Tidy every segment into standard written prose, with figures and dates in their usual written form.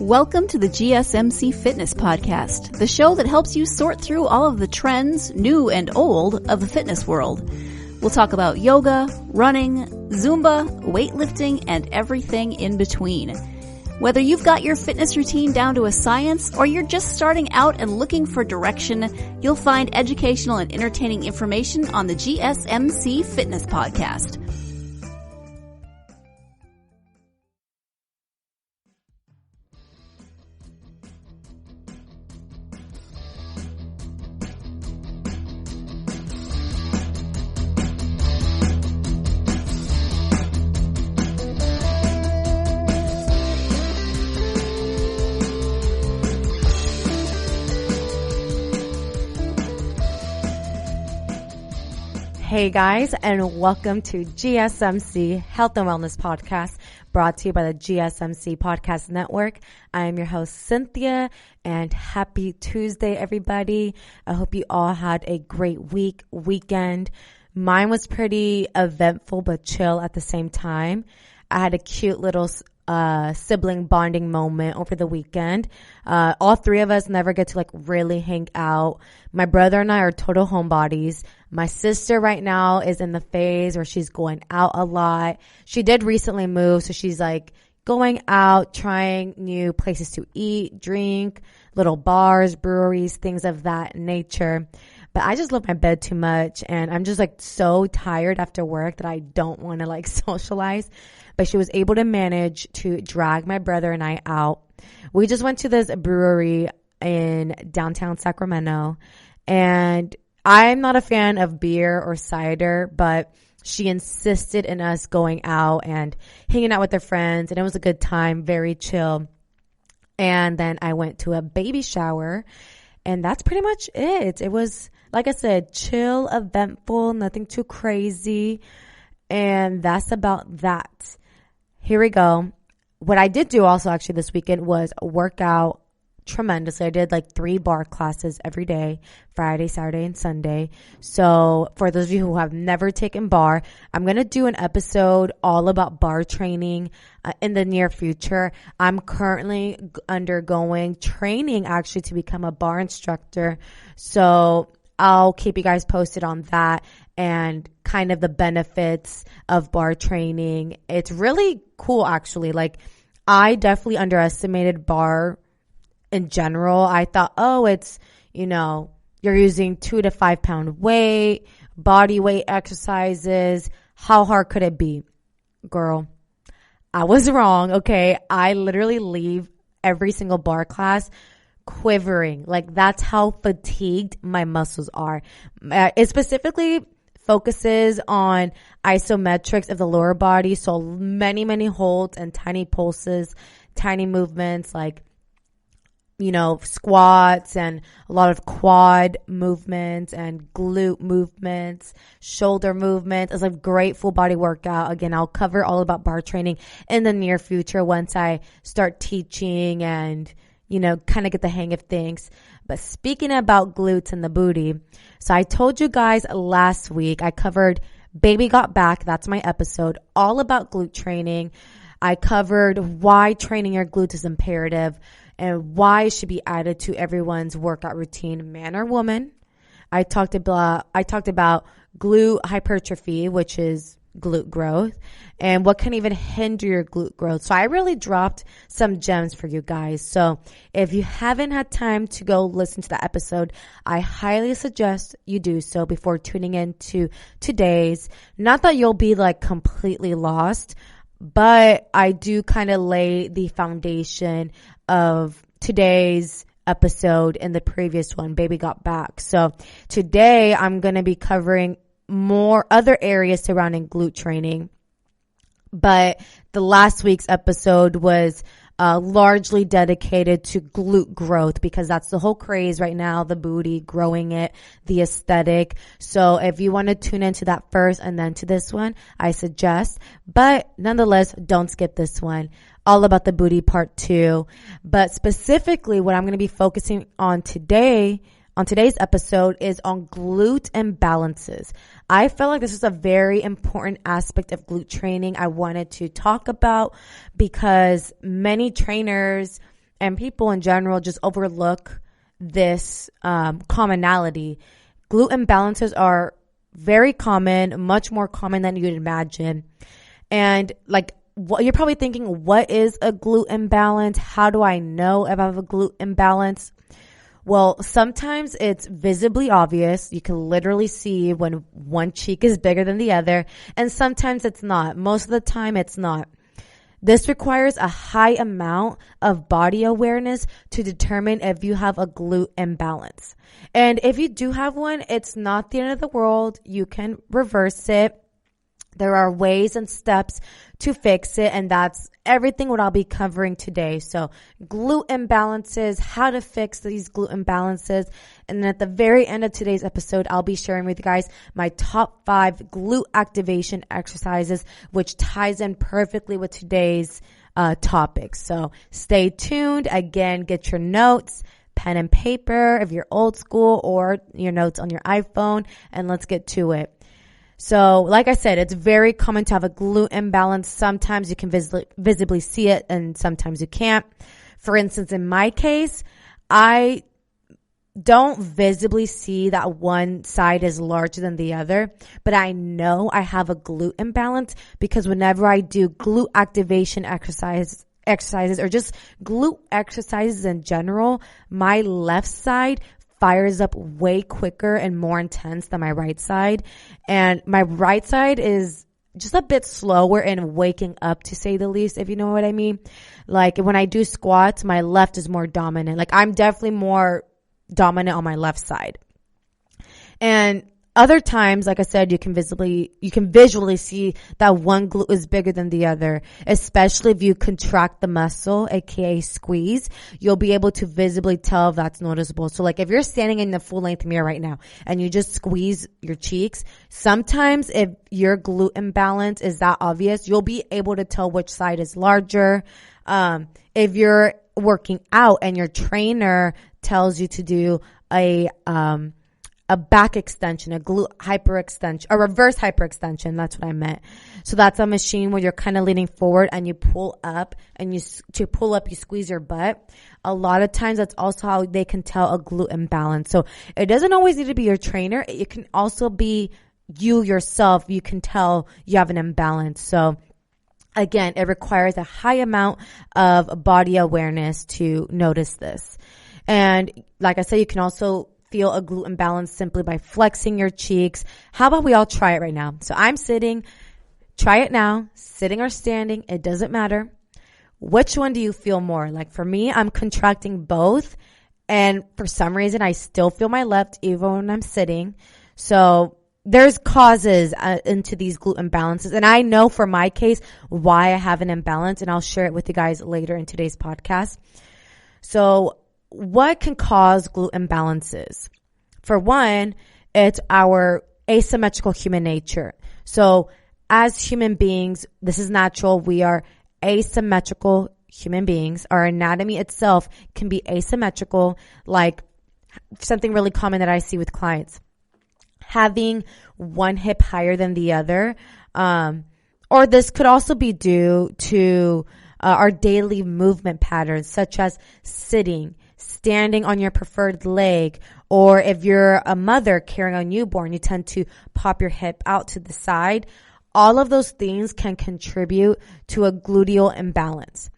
Welcome to the GSMC Fitness Podcast, the show that helps you sort through all of the trends, new and old, of the fitness world. We'll talk about yoga, running, Zumba, weightlifting, and everything in between. Whether you've got your fitness routine down to a science or you're just starting out and looking for direction, you'll find educational and entertaining information on the GSMC Fitness Podcast. Hey guys, and welcome to GSMC Health and Wellness Podcast, brought to you by the GSMC Podcast Network. I am your host, Cynthia, and happy Tuesday, everybody. I hope you all had a great weekend. Mine was pretty eventful but chill at the same time. I had a cute little sibling bonding moment over the weekend. All three of us never get to really hang out. My brother and I are total homebodies. My sister right now is in the phase where she's going out a lot. She did recently move, so she's going out, trying new places to eat, drink, little bars, breweries, things of that nature. But I just love my bed too much, and I'm just so tired after work that I don't want to socialize. But she was able to manage to drag my brother and I out. We just went to this brewery in downtown Sacramento, and I'm not a fan of beer or cider, but she insisted in us going out and hanging out with her friends, and it was a good time, very chill. And then I went to a baby shower, and that's pretty much it. It was, like I said, chill, eventful, nothing too crazy, and that's about that. Here we go. What I did do also actually this weekend was work out tremendously. I did 3 bar classes every day, Friday, Saturday, and Sunday. So for those of you who have never taken bar, I'm going to do an episode all about bar training in the near future. I'm currently undergoing training actually to become a bar instructor. So I'll keep you guys posted on that and kind of the benefits of bar training. It's really cool actually. I definitely underestimated bar in general. I thought, it's, you're using 2 to 5 pound weight, body weight exercises. How hard could it be? Girl, I was wrong. Okay. I literally leave every single bar class quivering. That's how fatigued my muscles are. It specifically focuses on isometrics of the lower body. So many holds and tiny pulses, tiny movements squats and a lot of quad movements and glute movements, shoulder movements. It's a great full body workout. Again, I'll cover all about bar training in the near future once I start teaching and, kind of get the hang of things. But speaking about glutes and the booty, so I told you guys last week, I covered Baby Got Back. That's my episode all about glute training. I covered why training your glutes is imperative and why it should be added to everyone's workout routine, man or woman. I talked about glute hypertrophy, which is glute growth, and what can even hinder your glute growth. So I really dropped some gems for you guys. So if you haven't had time to go listen to that episode, I highly suggest you do so before tuning in to today's. Not that you'll be completely lost, but I do kind of lay the foundation of today's episode in the previous one, Baby Got Back. So today I'm going to be covering more other areas surrounding glute training. But the last week's episode was largely dedicated to glute growth because that's the whole craze right now, the booty, growing it, the aesthetic. So if you want to tune into that first and then to this one, I suggest. But nonetheless, don't skip this one. All about the booty part 2. But specifically what I'm going to be focusing on today on today's episode is on glute imbalances. I felt like this is a very important aspect of glute training I wanted to talk about because many trainers and people in general just overlook this commonality. Glute imbalances are very common, much more common than you'd imagine. And like, what you're probably thinking, what is a glute imbalance? How do I know if I have a glute imbalance? Well, sometimes it's visibly obvious. You can literally see when one cheek is bigger than the other, and sometimes it's not. Most of the time, it's not. This requires a high amount of body awareness to determine if you have a glute imbalance. And if you do have one, it's not the end of the world. You can reverse it. There are ways and steps to fix it, and that's everything what I'll be covering today. So glute imbalances, how to fix these glute imbalances, and then at the very end of today's episode, I'll be sharing with you guys my top 5 glute activation exercises, which ties in perfectly with today's topic. So stay tuned. Again, get your notes, pen and paper if you're old school, or your notes on your iPhone, and let's get to it. So, like I said, it's very common to have a glute imbalance. Sometimes you can visibly see it, and sometimes you can't. For instance, in my case, I don't visibly see that one side is larger than the other, but I know I have a glute imbalance because whenever I do glute activation exercises or just glute exercises in general, my left side fires up way quicker and more intense than my right side. And my right side is just a bit slower in waking up, to say the least, if you know what I mean. Like when I do squats, my left is more dominant. Like I'm definitely more dominant on my left side. And other times, like I said, you can visually see that one glute is bigger than the other, especially if you contract the muscle, aka squeeze. You'll be able to visibly tell if that's noticeable. So like if you're standing in the full length mirror right now and you just squeeze your cheeks, sometimes if your glute imbalance is that obvious, you'll be able to tell which side is larger. If you're working out and your trainer tells you to do a back extension, a glute hyperextension, a reverse hyperextension. That's what I meant. So that's a machine where you're kind of leaning forward and you pull up, and you squeeze your butt. A lot of times that's also how they can tell a glute imbalance. So it doesn't always need to be your trainer. It can also be you yourself. You can tell you have an imbalance. So again, it requires a high amount of body awareness to notice this. And like I said, you can also feel a glute imbalance simply by flexing your cheeks. How about we all try it right now? So I'm sitting. Try it now. Sitting or standing, it doesn't matter. Which one do you feel more? Like for me, I'm contracting both. And for some reason, I still feel my left even when I'm sitting. So there's causes into these glute imbalances. And I know for my case why I have an imbalance. And I'll share it with you guys later in today's podcast. So what can cause glute imbalances? For one, it's our asymmetrical human nature. So as human beings, this is natural. We are asymmetrical human beings. Our anatomy itself can be asymmetrical, like something really common that I see with clients. Having one hip higher than the other. Or this could also be due to our daily movement patterns, such as sitting, standing on your preferred leg, or if you're a mother carrying a newborn, you tend to pop your hip out to the side. All of those things can contribute to a gluteal imbalance.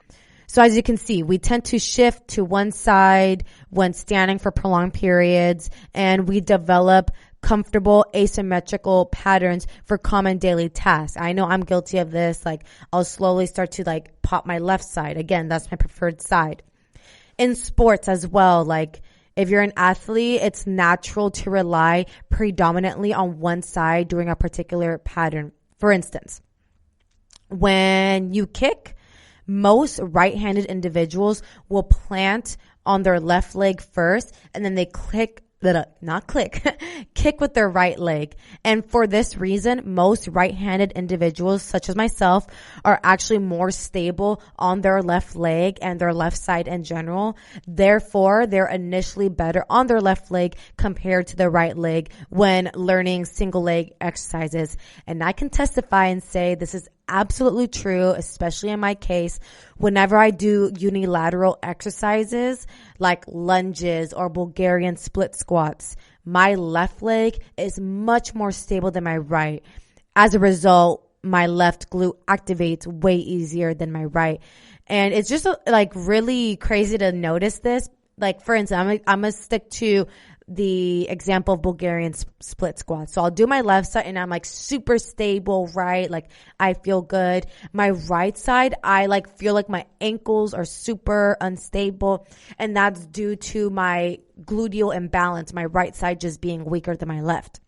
So as you can see, we tend to shift to one side when standing for prolonged periods, and we develop comfortable asymmetrical patterns for common daily tasks. I know I'm guilty of this. Like I'll slowly start to pop my left side. Again, that's my preferred side. In sports as well, like if you're an athlete, it's natural to rely predominantly on one side during a particular pattern. For instance, when you kick, most right-handed individuals will plant on their left leg first, and then they kick with their right leg. And for this reason, most right-handed individuals, such as myself, are actually more stable on their left leg and their left side in general. Therefore, they're initially better on their left leg compared to their right leg when learning single leg exercises. And I can testify and say this is absolutely true, especially in my case. Whenever I do unilateral exercises like lunges or Bulgarian split squats, my left leg is much more stable than my right. As a result, my left glute activates way easier than my right. And it's just like really crazy to notice this. Like, for instance, I'm going to stick to the example of Bulgarian split squats. So I'll do my left side and I'm like super stable, right? Like I feel good. My right side, I like feel like my ankles are super unstable. And that's due to my gluteal imbalance, my right side just being weaker than my left.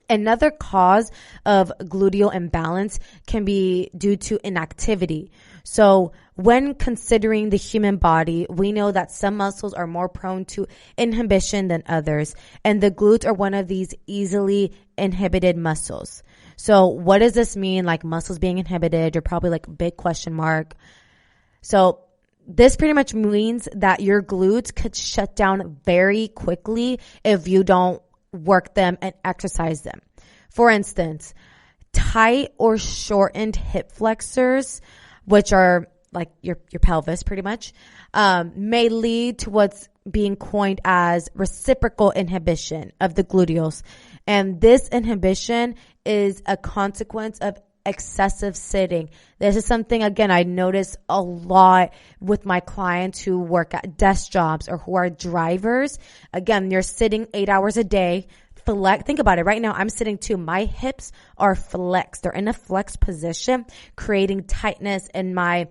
Another cause of gluteal imbalance can be due to inactivity. So when considering the human body, we know that some muscles are more prone to inhibition than others, and the glutes are one of these easily inhibited muscles. So what does this mean? Like muscles being inhibited, you're probably like big question mark. So this pretty much means that your glutes could shut down very quickly if you don't work them and exercise them. For instance, tight or shortened hip flexors, which are like your pelvis pretty much, may lead to what's being coined as reciprocal inhibition of the gluteals. And this inhibition is a consequence of excessive sitting. This is something, again, I notice a lot with my clients who work at desk jobs or who are drivers. Again, you're sitting 8 hours a day. Think about it. Right now, I'm sitting too. My hips are flexed. They're in a flexed position, creating tightness in my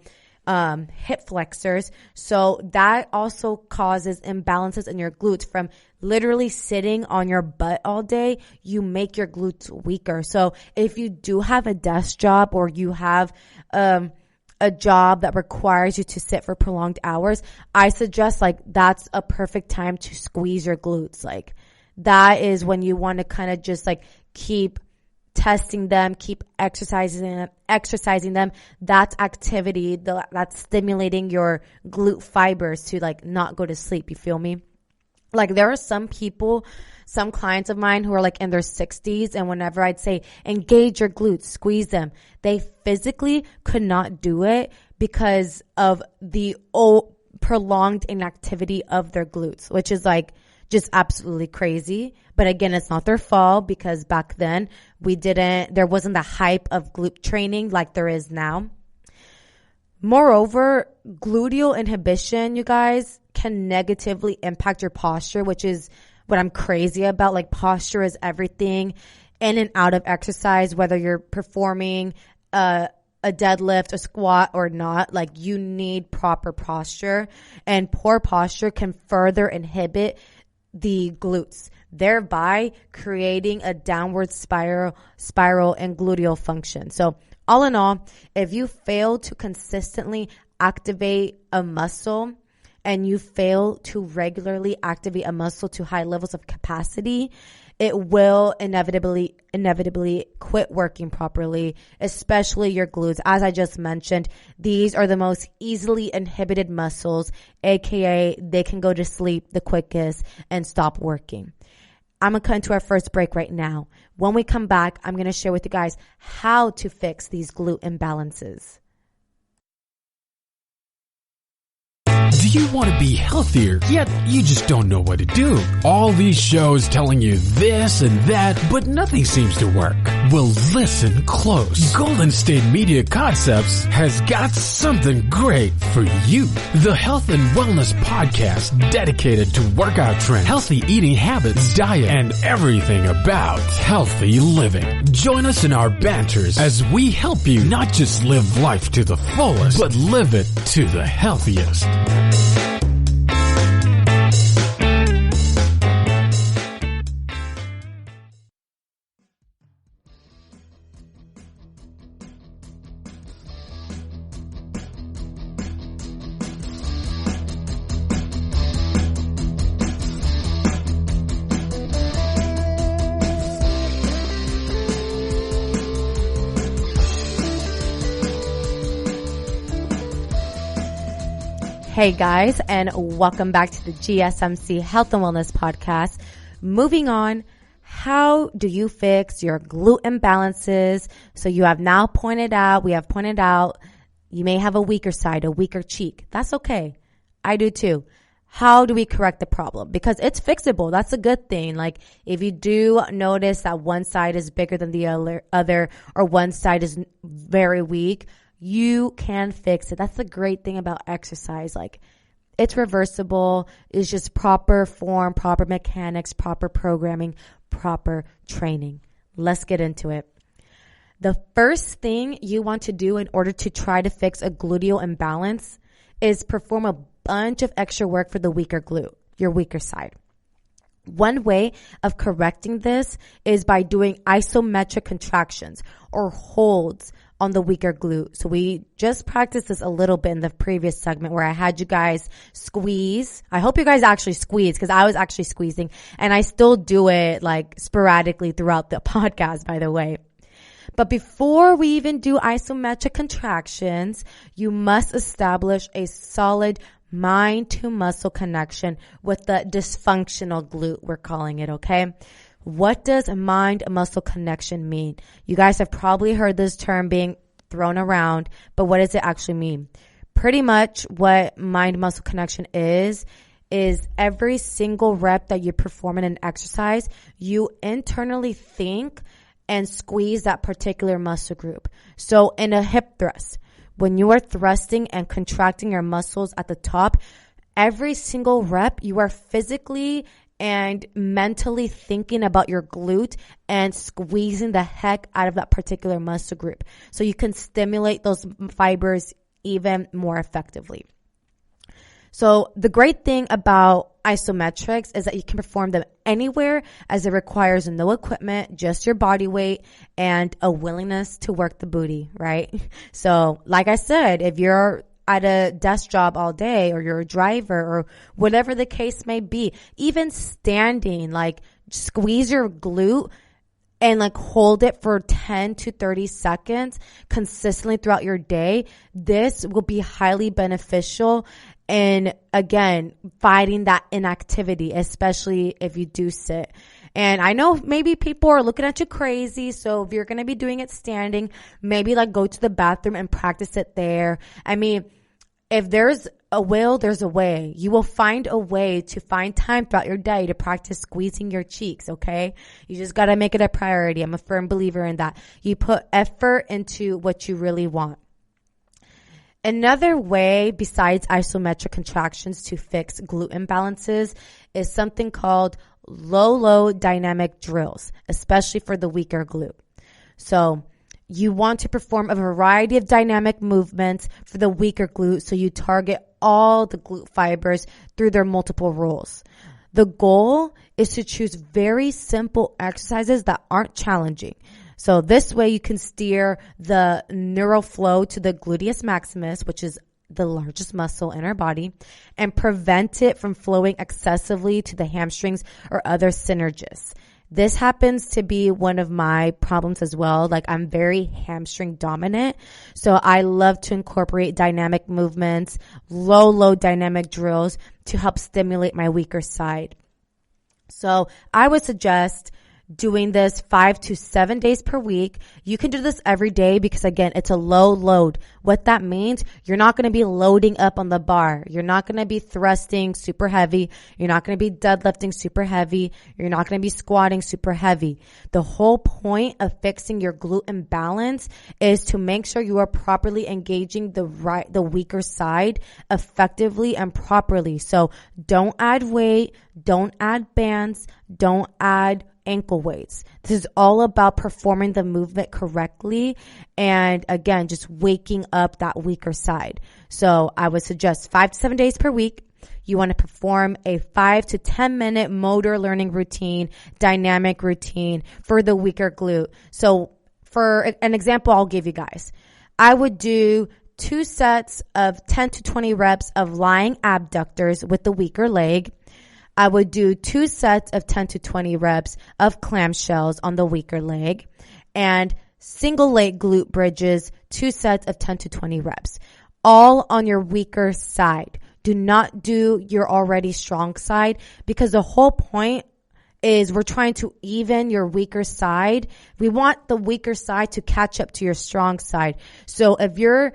hip flexors. So that also causes imbalances in your glutes. From literally sitting on your butt all day, you make your glutes weaker. So if you do have a desk job or you have a job that requires you to sit for prolonged hours, I suggest like that's a perfect time to squeeze your glutes. Like that is when you want to kind of just like keep testing them, keep exercising them. That's activity that's stimulating your glute fibers to like not go to sleep. You feel me? Like there are some people, some clients of mine who are like in their 60s, and whenever I'd say engage your glutes, squeeze them, they physically could not do it because of the prolonged inactivity of their glutes, which is like just absolutely crazy. But again, it's not their fault because back then there wasn't the hype of glute training like there is now. Moreover, gluteal inhibition, you guys, can negatively impact your posture, which is what I'm crazy about. Like posture is everything in and out of exercise, whether you're performing a deadlift, a squat or not. Like you need proper posture, and poor posture can further inhibit the glutes, thereby creating a downward spiral in gluteal function. So all in all, if you fail to consistently activate a muscle and you fail to regularly activate a muscle to high levels of capacity, it will inevitably quit working properly, especially your glutes. As I just mentioned, these are the most easily inhibited muscles, aka they can go to sleep the quickest and stop working. I'm going to cut into our first break right now. When we come back, I'm going to share with you guys how to fix these glute imbalances. Do you want to be healthier, yet you just don't know what to do? All these shows telling you this and that, but nothing seems to work. Well, listen close. Golden State Media Concepts has got something great for you. The Health and Wellness Podcast, dedicated to workout trends, healthy eating habits, diet, and everything about healthy living. Join us in our banters as we help you not just live life to the fullest, but live it to the healthiest. Hey guys, and welcome back to the GSMC Health and Wellness Podcast. Moving on, how do you fix your glute imbalances? So we have pointed out, you may have a weaker side, a weaker cheek. That's okay. I do too. How do we correct the problem? Because it's fixable. That's a good thing. Like if you do notice that one side is bigger than the other or one side is very weak, you can fix it. That's the great thing about exercise. Like it's reversible. It's just proper form, proper mechanics, proper programming, proper training. Let's get into it. The first thing you want to do in order to try to fix a gluteal imbalance is perform a bunch of extra work for the weaker glute, your weaker side. One way of correcting this is by doing isometric contractions or holds on the weaker glute. So we just practiced this a little bit in the previous segment where I had you guys squeeze. I hope you guys actually squeeze because I was actually squeezing and I still do it like sporadically throughout the podcast, by the way. But before we even do isometric contractions, you must establish a solid mind to muscle connection with the dysfunctional glute, we're calling it, okay? What does mind muscle connection mean? You guys have probably heard this term being thrown around, but what does it actually mean? Pretty much what mind muscle connection is every single rep that you perform in an exercise, you internally think and squeeze that particular muscle group. So in a hip thrust, when you are thrusting and contracting your muscles at the top, every single rep, you are physically and mentally thinking about your glute and squeezing the heck out of that particular muscle group. So you can stimulate those fibers even more effectively. So the great thing about isometrics is that you can perform them anywhere as it requires no equipment, just your body weight and a willingness to work the booty, right? So like I said, if you're at a desk job all day or you're a driver or whatever the case may be, even standing, like squeeze your glute and like hold it for 10 to 30 seconds consistently throughout your day. This will be highly beneficial in, again, fighting that inactivity, especially if you do sit. And I know maybe people are looking at you crazy. So if you're going to be doing it standing, maybe like go to the bathroom and practice it there. I mean, if there's a will, there's a way. You will find a way to find time throughout your day to practice squeezing your cheeks, okay? You just got to make it a priority. I'm a firm believer in that. You put effort into what you really want. Another way besides isometric contractions to fix glute imbalances is something called low dynamic drills, especially for the weaker glute. So you want to perform a variety of dynamic movements for the weaker glute so you target all the glute fibers through their multiple roles. The goal is to choose very simple exercises that aren't challenging. So this way you can steer the neural flow to the gluteus maximus, which is the largest muscle in our body, and prevent it from flowing excessively to the hamstrings or other synergists. This happens to be one of my problems as well. Like I'm very hamstring dominant. So I love to incorporate dynamic movements, low dynamic drills to help stimulate my weaker side. So I would suggest doing this 5 to 7 days per week. You can do this every day because again, it's a low load. What that means, you're not going to be loading up on the bar. You're not going to be thrusting super heavy. You're not going to be deadlifting super heavy. You're not going to be squatting super heavy. The whole point of fixing your glute imbalance is to make sure you are properly engaging the weaker side effectively and properly. So don't add weight, don't add bands, don't add ankle weights. This is all about performing the movement correctly and again, just waking up that weaker side. So I would suggest 5 to 7 days per week. You want to perform a 5 to 10 minute motor learning routine, dynamic routine for the weaker glute. So for an example, I'll give you guys. I would do 2 sets of 10 to 20 reps of lying abductors with the weaker leg. I would do 2 sets of 10 to 20 reps of clamshells on the weaker leg and single leg glute bridges, 2 sets of 10 to 20 reps, all on your weaker side. Do not do your already strong side because the whole point is we're trying to even your weaker side. We want the weaker side to catch up to your strong side. So if you're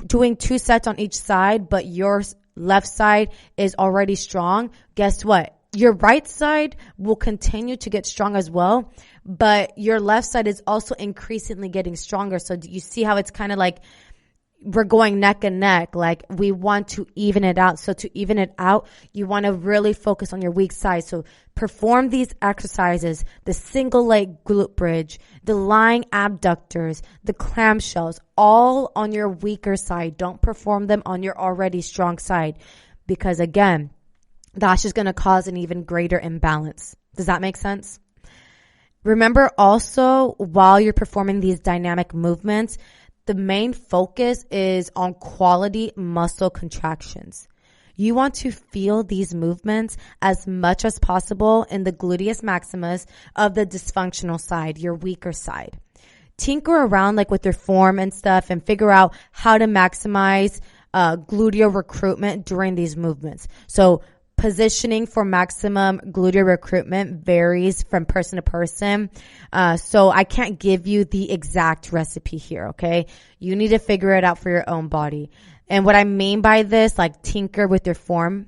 doing 2 sets on each side, but your left side is already strong, guess what? Your right side will continue to get strong as well, but your left side is also increasingly getting stronger. So do you see how it's kind of like we're going neck and neck? Like we want to even it out. So to even it out, you want to really focus on your weak side. So perform these exercises, the single leg glute bridge, the lying abductors, the clamshells, all on your weaker side. Don't perform them on your already strong side, because again, that's just going to cause an even greater imbalance. Does that make sense? Remember also, while you're performing these dynamic movements, the main focus is on quality muscle contractions. You want to feel these movements as much as possible in the gluteus maximus of the dysfunctional side, your weaker side. Tinker around like with your form and stuff and figure out how to maximize gluteal recruitment during these movements. So positioning for maximum gluteal recruitment varies from person to person. So I can't give you the exact recipe here, okay? You need to figure it out for your own body. And what I mean by this, like tinker with your form,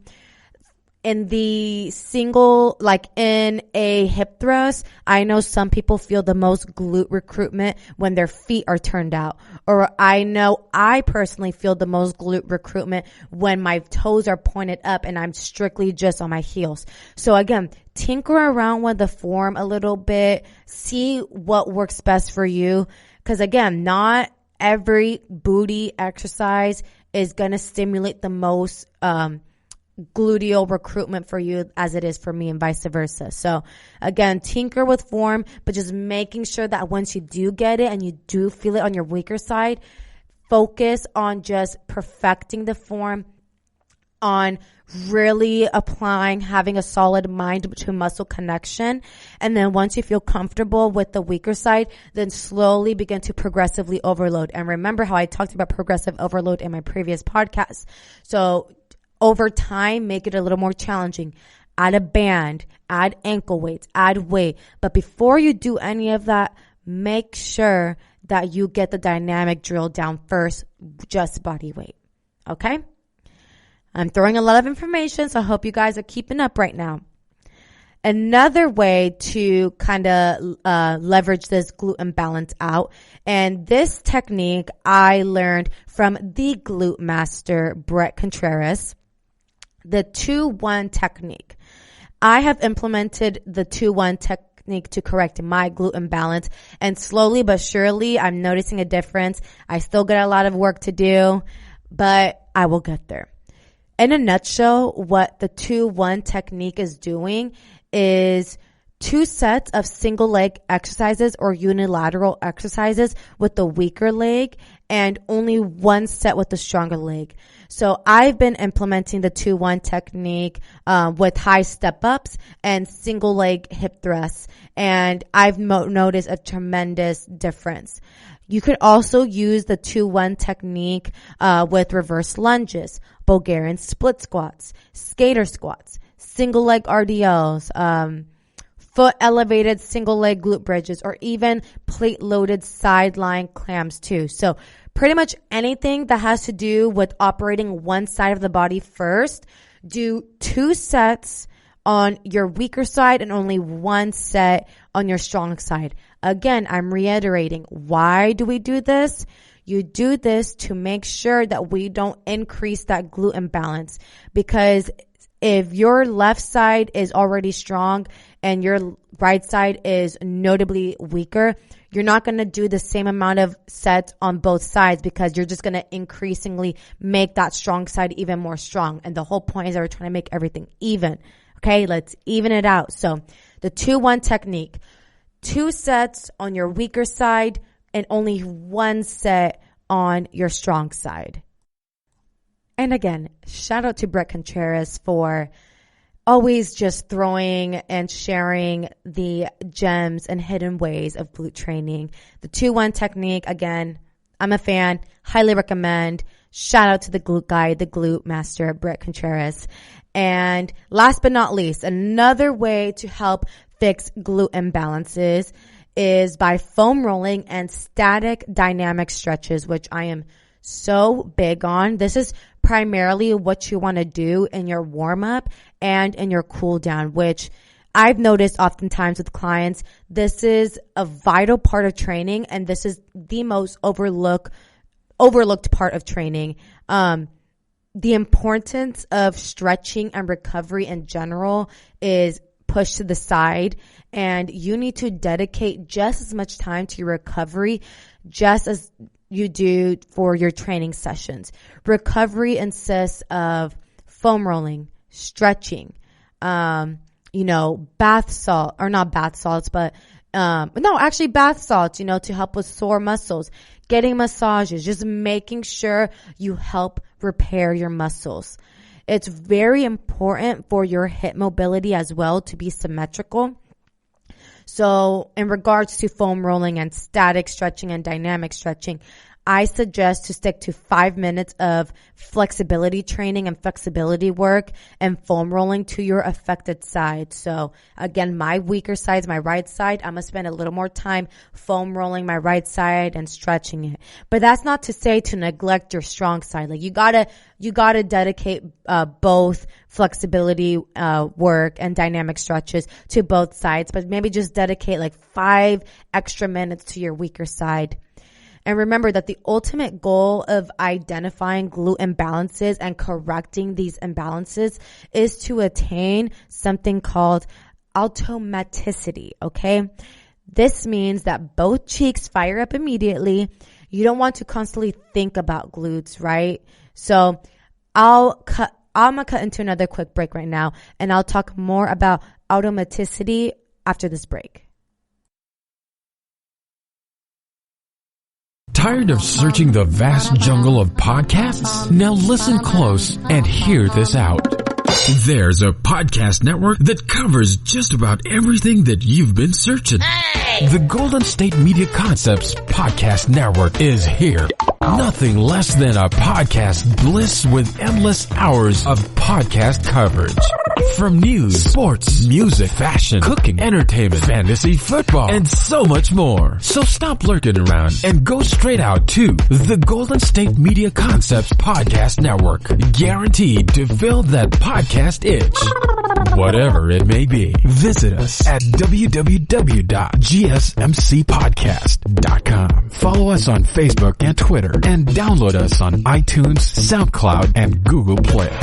in the single, like in a hip thrust, I know some people feel the most glute recruitment when their feet are turned out. Or I know I personally feel the most glute recruitment when my toes are pointed up and I'm strictly just on my heels. So again, tinker around with the form a little bit, see what works best for you. Because again, not every booty exercise is going to stimulate the most, gluteal recruitment for you as it is for me, and vice versa. So again, tinker with form, but just making sure that once you do get it and you do feel it on your weaker side, focus on just perfecting the form, on really applying, having a solid mind to muscle connection. And then once you feel comfortable with the weaker side, then slowly begin to progressively overload. And remember how I talked about progressive overload in my previous podcast. So over time, make it a little more challenging. Add a band, add ankle weights, add weight. But before you do any of that, make sure that you get the dynamic drill down first, just body weight. Okay? I'm throwing a lot of information, so I hope you guys are keeping up right now. Another way to kind of leverage this glute imbalance out, and this technique I learned from the glute master, Brett Contreras, the 2-1 technique. I have implemented the 2-1 technique to correct my glute imbalance, and slowly but surely I'm noticing a difference. I still got a lot of work to do, but I will get there. In a nutshell, what the 2-1 technique is doing is 2 sets of single leg exercises or unilateral exercises with the weaker leg and only 1 set with the stronger leg. So I've been implementing the 2-1 technique with high step ups and single leg hip thrusts, and I've noticed a tremendous difference. You could also use the 2-1 technique with reverse lunges, Bulgarian split squats, skater squats, single leg RDLs, foot elevated single leg glute bridges, or even plate loaded sideline clams too. So pretty much anything that has to do with operating one side of the body first, do 2 sets on your weaker side and only 1 set on your strong side. Again, I'm reiterating, why do we do this? You do this to make sure that we don't increase that glute imbalance, because if your left side is already strong and your right side is notably weaker, you're not going to do the same amount of sets on both sides, because you're just going to increasingly make that strong side even more strong. And the whole point is that we're trying to make everything even. Okay, let's even it out. So the 2-1 technique, 2 sets on your weaker side and only 1 set on your strong side. And again, shout out to Brett Contreras for always just throwing and sharing the gems and hidden ways of glute training. The 2-1 technique, again, I'm a fan, highly recommend. Shout out to the glute guy, the glute master, Brett Contreras. And last but not least, another way to help fix glute imbalances is by foam rolling and static dynamic stretches, which I am so big on. This is primarily what you want to do in your warm up and in your cool down, which I've noticed oftentimes with clients, this is a vital part of training, and this is the most overlooked part of training. The importance of stretching and recovery in general is pushed to the side, and you need to dedicate just as much time to your recovery just as you do for your training sessions. Recovery consists of foam rolling, stretching, bath salt, or not bath salts, but bath salts, to help with sore muscles, getting massages, just making sure you help repair your muscles. It's very important for your hip mobility as well to be symmetrical. So in regards to foam rolling and static stretching and dynamic stretching, I suggest to stick to 5 minutes of flexibility training and flexibility work and foam rolling to your affected side. So again, my weaker side is my right side. I'm going to spend a little more time foam rolling my right side and stretching it. But that's not to say to neglect your strong side. Like you gotta dedicate both flexibility work and dynamic stretches to both sides, but maybe just dedicate like 5 extra minutes to your weaker side. And remember that the ultimate goal of identifying glute imbalances and correcting these imbalances is to attain something called automaticity, okay? This means that both cheeks fire up immediately. You don't want to constantly think about glutes, right? So I'm gonna cut into another quick break right now, and I'll talk more about automaticity after this break. Tired of searching the vast jungle of podcasts? Now listen close and hear this out. There's a podcast network that covers just about everything that you've been searching. Hey! The Golden State Media Concepts Podcast Network is here. Nothing less than a podcast bliss with endless hours of podcast coverage. From news, sports, music, fashion, cooking, entertainment, fantasy, football, and so much more. So stop lurking around and go straight out to the Golden State Media Concepts Podcast Network. Guaranteed to fill that podcast itch. Whatever it may be. Visit us at www.gsmcpodcast.com. Follow us on Facebook and Twitter, and download us on iTunes, SoundCloud, and Google Play.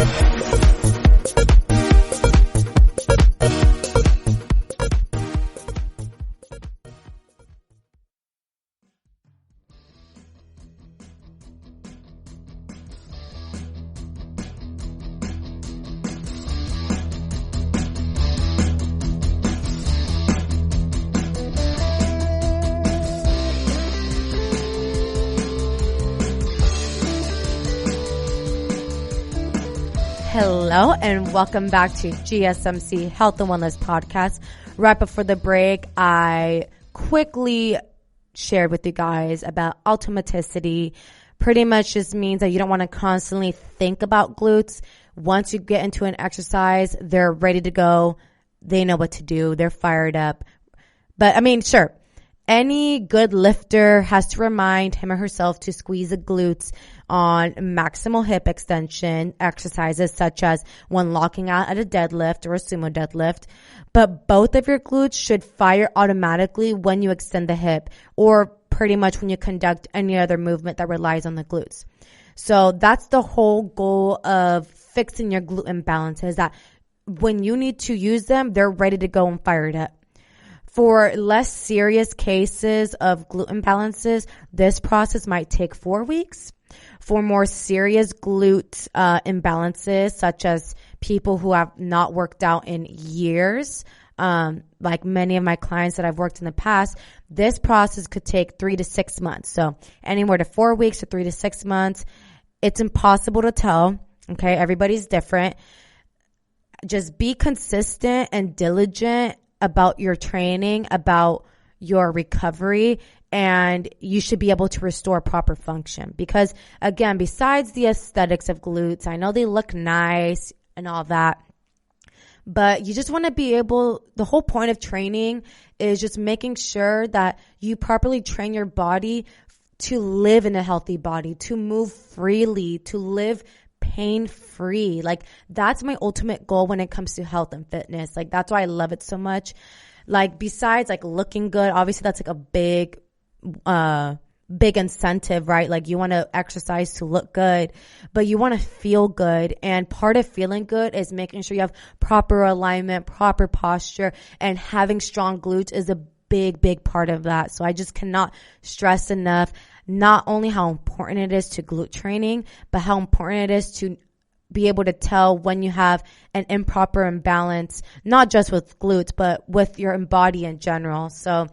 Hello and welcome back to GSMC Health and Wellness Podcast. Right before the break, I quickly shared with you guys about automaticity. Pretty much just means that you don't want to constantly think about glutes. Once you get into an exercise, they're ready to go. They know what to do. They're fired up. But I mean, sure, any good lifter has to remind him or herself to squeeze the glutes on maximal hip extension exercises, such as when locking out at a deadlift or a sumo deadlift. But both of your glutes should fire automatically when you extend the hip, or pretty much when you conduct any other movement that relies on the glutes. So that's the whole goal of fixing your glute imbalances, that when you need to use them, they're ready to go and fired up. For less serious cases of glute imbalances, this process might take 4 weeks. For more serious glute imbalances, such as people who have not worked out in years, like many of my clients that I've worked in the past, this process could take 3 to 6 months. So anywhere to 4 weeks to 3 to 6 months. It's impossible to tell. Okay, everybody's different. Just be consistent and diligent about your training, about your recovery, and you should be able to restore proper function. Because again, besides the aesthetics of glutes, I know they look nice and all that, But you just want to be able, the whole point of training is just making sure that you properly train your body to live in a healthy body, to move freely, to live pain-free. Like, that's my ultimate goal when it comes to health and fitness. Like, that's why I love it so much. Like, besides like looking good, obviously that's like a big incentive, right? Like, you want to exercise to look good, but you want to feel good. And part of feeling good is making sure you have proper alignment, proper posture, and having strong glutes is a big part of that. So I just cannot stress enough not only how important it is to glute training, but how important it is to be able to tell when you have an improper imbalance, not just with glutes, but with your body in general. So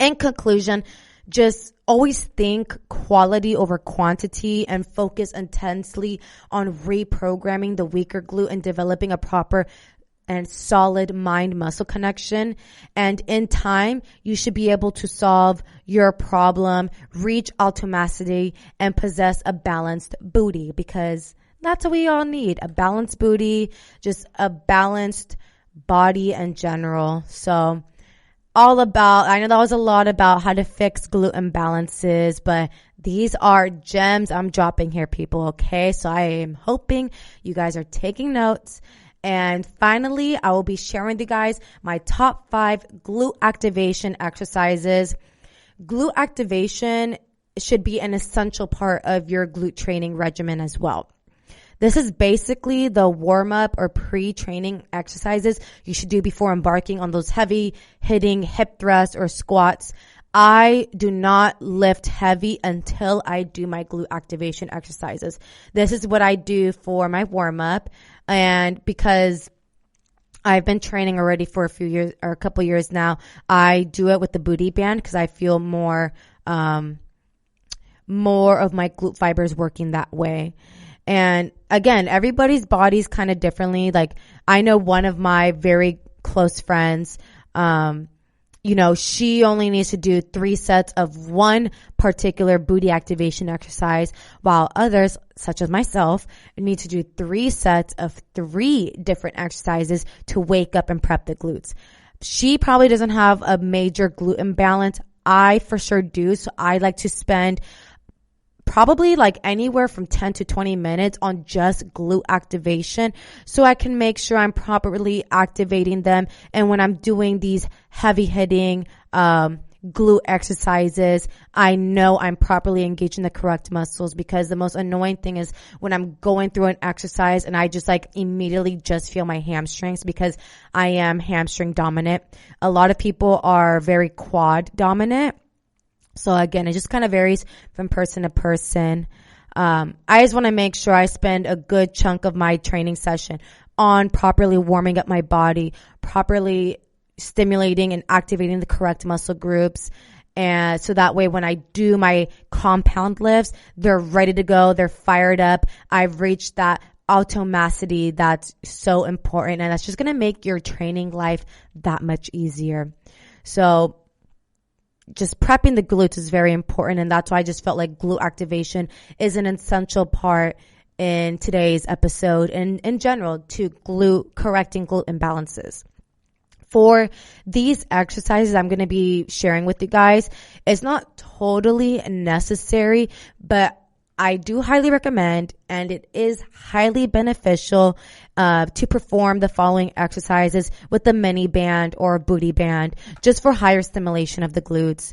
in conclusion, just always think quality over quantity and focus intensely on reprogramming the weaker glute and developing a proper and solid mind-muscle connection. And in time, you should be able to solve your problem, reach automaticity, and possess a balanced booty, because that's what we all need. A balanced booty, just a balanced body in general. So I know that was a lot about how to fix glute imbalances, but these are gems I'm dropping here, people, okay? So I am hoping you guys are taking notes. And finally, I will be sharing with you guys my top 5 glute activation exercises. Glute activation should be an essential part of your glute training regimen as well. This is basically the warm-up or pre-training exercises you should do before embarking on those heavy hitting hip thrusts or squats. I do not lift heavy until I do my glute activation exercises. This is what I do for my warm-up. And because I've been training already for a few years or a couple years now, I do it with the booty band because I feel more of my glute fibers working that way. And again, everybody's body's kind of differently. Like, I know one of my very close friends, she only needs to do 3 sets of one particular booty activation exercise, while others, such as myself, need to do 3 sets of 3 different exercises to wake up and prep the glutes. She probably doesn't have a major glute imbalance. I for sure do. So I like to spend probably like anywhere from 10 to 20 minutes on just glute activation, so I can make sure I'm properly activating them. And when I'm doing these heavy hitting glute exercises, I know I'm properly engaging the correct muscles, because the most annoying thing is when I'm going through an exercise and I just like immediately just feel my hamstrings, because I am hamstring dominant. A lot of people are very quad dominant. So again, it just kind of varies from person to person. I just want to make sure I spend a good chunk of my training session on properly warming up my body, properly stimulating and activating the correct muscle groups. And so that way, when I do my compound lifts, they're ready to go. They're fired up. I've reached that automaticity that's so important. And that's just going to make your training life that much easier. So just prepping the glutes is very important, and that's why I just felt like glute activation is an essential part in today's episode and in general to correcting glute imbalances. For these exercises I'm going to be sharing with you guys, it's not totally necessary, but I do highly recommend, and it is highly beneficial to perform the following exercises with the mini band or booty band, just for higher stimulation of the glutes.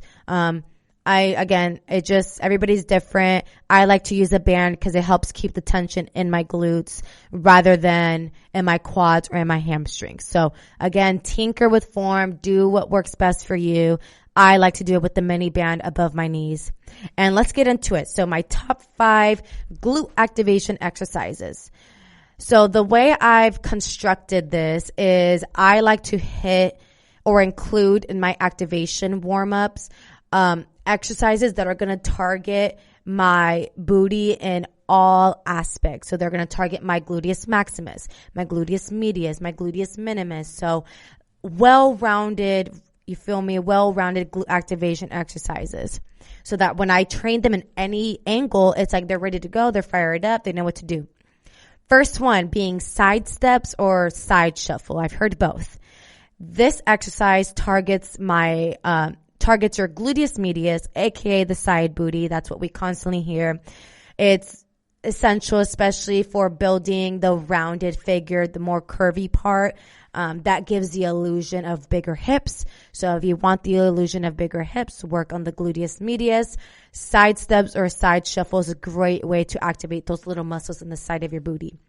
Everybody's different. I like to use a band because it helps keep the tension in my glutes rather than in my quads or in my hamstrings. So again, tinker with form, do what works best for you. I like to do it with the mini band above my knees. And let's get into it. So my top 5 glute activation exercises. So the way I've constructed this is I like to hit or include in my activation warm-ups exercises that are going to target my booty in all aspects. So they're going to target my gluteus maximus, my gluteus medius, my gluteus minimus. So well-rounded glute activation exercises, so that when I train them in any angle, it's like they're ready to go, they're fired up, they know what to do. First one being side steps or side shuffle. I've heard both. This exercise targets your gluteus medius, aka the side booty. That's what we constantly hear. It's essential, especially for building the rounded figure, the more curvy part. That gives the illusion of bigger hips. So if you want the illusion of bigger hips, work on the gluteus medius. Side steps or side shuffle is a great way to activate those little muscles in the side of your booty.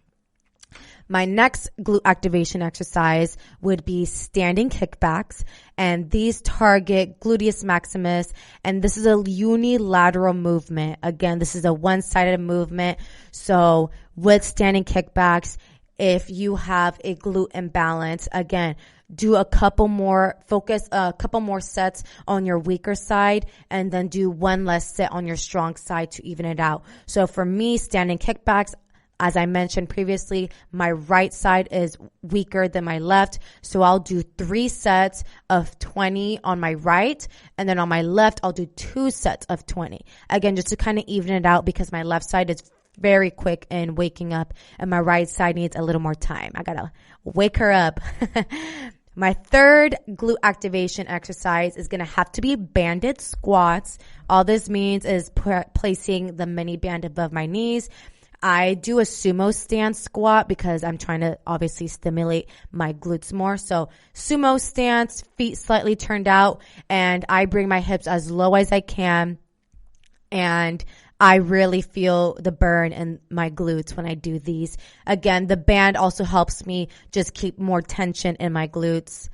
My next glute activation exercise would be standing kickbacks, and these target gluteus maximus, and this is a unilateral movement. Again, this is a one-sided movement. So with standing kickbacks, if you have a glute imbalance, again, do focus a couple more sets on your weaker side, and then do one less set on your strong side to even it out. So for me, standing kickbacks, as I mentioned previously, my right side is weaker than my left. So I'll do 3 sets of 20 on my right. And then on my left, I'll do 2 sets of 20. Again, just to kind of even it out because my left side is very quick in waking up and my right side needs a little more time. I gotta wake her up. My third glute activation exercise is going to have to be banded squats. All this means is placing the mini band above my knees. I do a sumo stance squat because I'm trying to obviously stimulate my glutes more. So sumo stance, feet slightly turned out, and I bring my hips as low as I can. And I really feel the burn in my glutes when I do these. Again, the band also helps me just keep more tension in my glutes.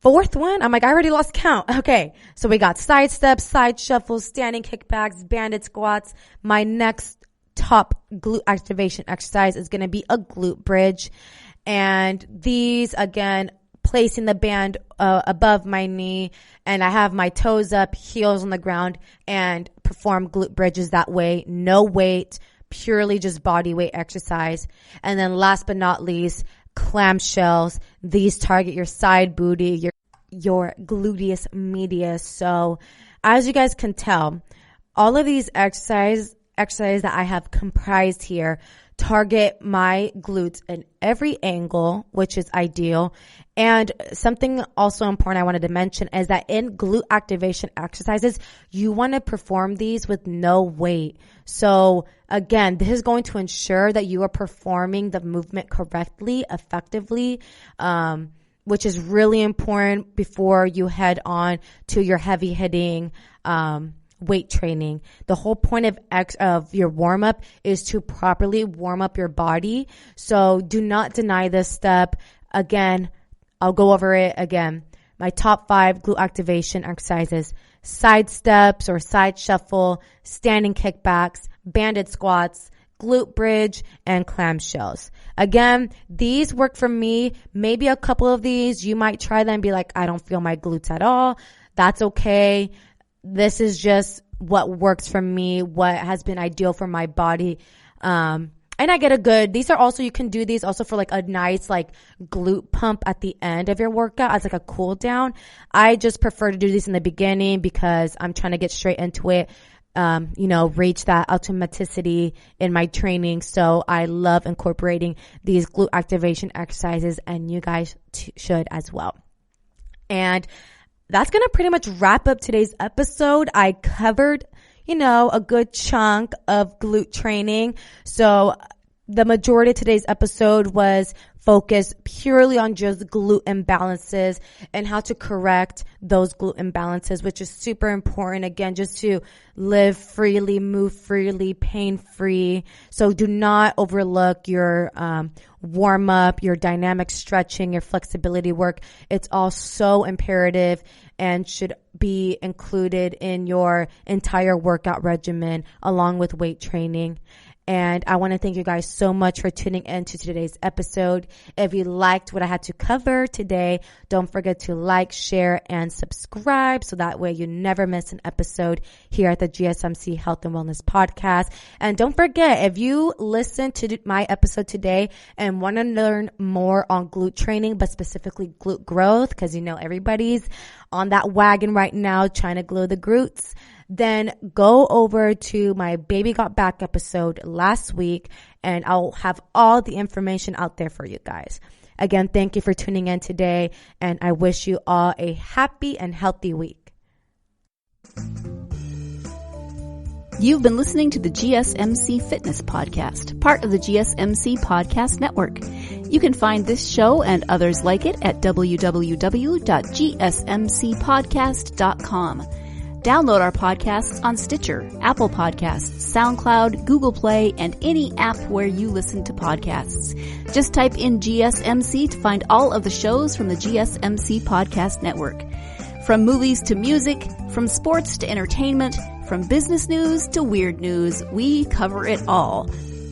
Fourth one, I'm like, I already lost count. Okay, so we got side steps, side shuffles, standing kickbacks, banded squats. My next top glute activation exercise is going to be a glute bridge. And these, again, placing the band above my knee, and I have my toes up, heels on the ground, and perform glute bridges that way. No weight, purely just body weight exercise. And then last but not least, clamshells. These target your side booty, your gluteus medius. So as you guys can tell, all of these exercises that I have comprised here target my glutes in every angle, which is ideal. And something also important I wanted to mention is that in glute activation exercises, you want to perform these with no weight. So again, this is going to ensure that you are performing the movement correctly, effectively, which is really important before you head on to your heavy hitting, weight training. The whole point of your warm up is to properly warm up your body. So do not deny this step. Again, I'll go over it again. My top 5 glute activation exercises: side steps or side shuffle, standing kickbacks, banded squats, glute bridge, and clamshells. Again, these work for me. Maybe a couple of these, you might try them and be like, I don't feel my glutes at all. That's okay. This is just what works for me, what has been ideal for my body. And I get these are also, you can do these also for like a nice like glute pump at the end of your workout as like a cool down. I just prefer to do these in the beginning because I'm trying to get straight into it, reach that automaticity in my training. So I love incorporating these glute activation exercises, and you guys should as well. And that's going to pretty much wrap up today's episode. I covered, a good chunk of glute training. So the majority of today's episode was focused purely on just glute imbalances and how to correct those glute imbalances, which is super important. Again, just to live freely, move freely, pain-free. So do not overlook your warm up, your dynamic stretching, your flexibility work. It's all so imperative and should be included in your entire workout regimen along with weight training. And I want to thank you guys so much for tuning in to today's episode. If you liked what I had to cover today, don't forget to like, share, and subscribe so that way you never miss an episode here at the GSMC Health and Wellness Podcast. And don't forget, if you listen to my episode today and want to learn more on glute training, but specifically glute growth, because everybody's on that wagon right now trying to grow the glutes, then go over to my Baby Got Back episode last week and I'll have all the information out there for you guys. Again, thank you for tuning in today, and I wish you all a happy and healthy week. You've been listening to the GSMC Fitness Podcast, part of the GSMC Podcast Network. You can find this show and others like it at www.gsmcpodcast.com. Download our podcasts on Stitcher, Apple Podcasts, SoundCloud, Google Play, and any app where you listen to podcasts. Just type in GSMC to find all of the shows from the GSMC Podcast Network. From movies to music, from sports to entertainment, from business news to weird news, we cover it all.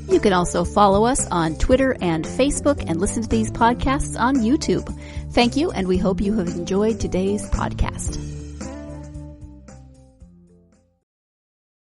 You can also follow us on Twitter and Facebook and listen to these podcasts on YouTube. Thank you, and we hope you have enjoyed today's podcast.